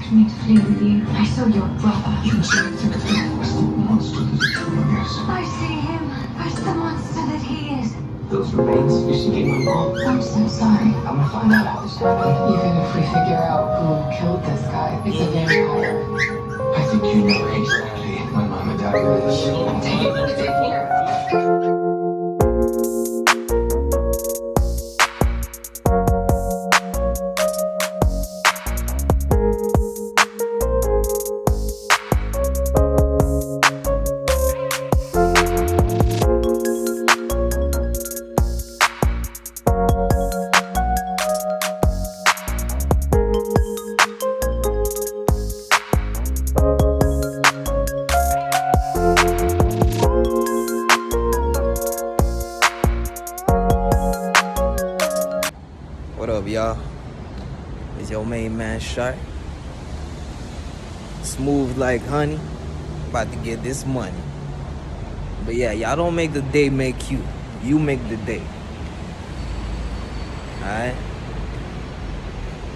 for me to flee with you. I saw your brother. You can say anything of him. What's the monster that is true, yes? I see him as the monster that he is. Those remains, you should get my mom. I'm so sorry. I'm gonna find out how this happened. Even if we figure out who killed this guy, it's a vampire. I think you know exactly my mom and dad is. Take it easy here. What up, y'all? It's your main man, Shark. Smooth like honey. About to get this money. But yeah, y'all don't make the day make you. You make the day. Alright?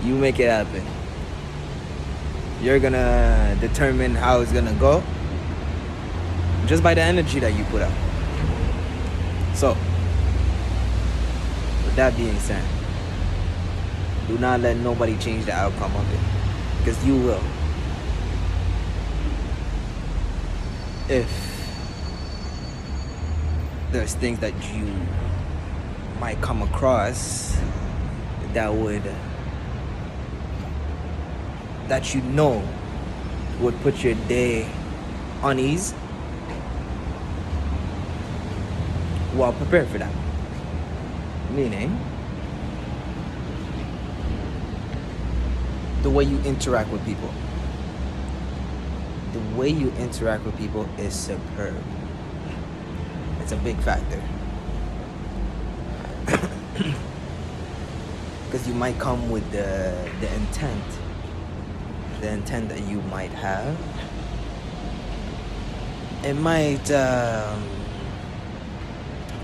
You make it happen. You're gonna determine how it's gonna go just by the energy that you put out. So, with that being said, do not let nobody change the outcome of it, because you will. If there's things that you might come across that you know would put your day on ease, well, prepare for that. Meaning, the way you interact with people. The way you interact with people is superb. It's a big factor. Because you might come with the intent that you might have. It might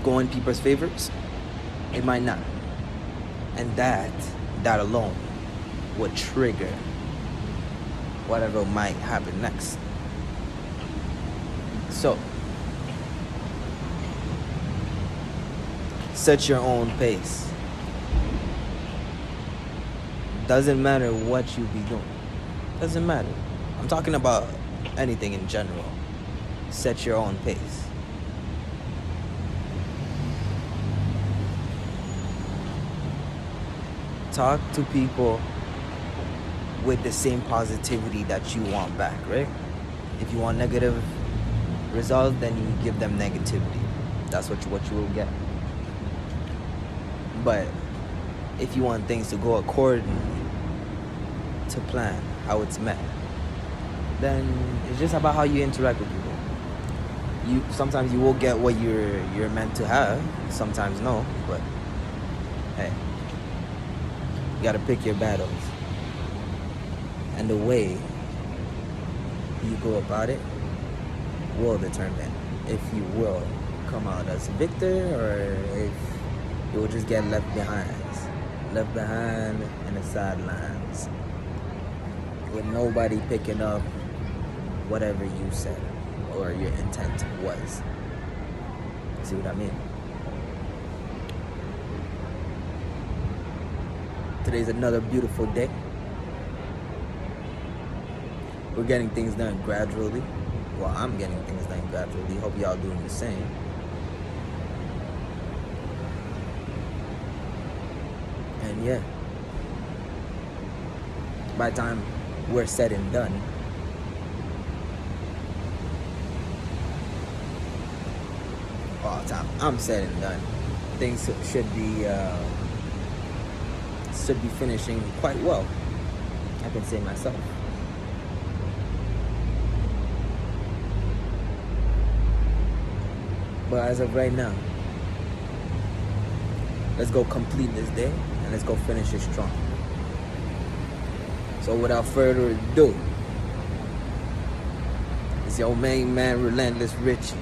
go in people's favors. It might not. And that alone would trigger whatever might happen next. So, set your own pace. Doesn't matter what you be doing. Doesn't matter. I'm talking about anything in general. Set your own pace. Talk to people with the same positivity that you want back, right? If you want negative results, then you give them negativity. That's what you will get. But if you want things to go according to plan, how it's meant, then it's just about how you interact with people. Sometimes you will get what you're meant to have, sometimes no, but hey, you gotta pick your battles. And the way you go about it will determine if you will come out as a victor or if you will just get left behind in the sidelines with nobody picking up whatever you said or your intent was. See what I mean? Today's another beautiful day. We're getting things done gradually. Well, I'm getting things done gradually. Hope y'all doing the same. And yeah, by the time we're said and done, all the time I'm said and done, things should be finishing quite well. I can say myself. But as of right now, let's go complete this day and let's go finish it strong. So without further ado, it's your main man, Relentless Richie.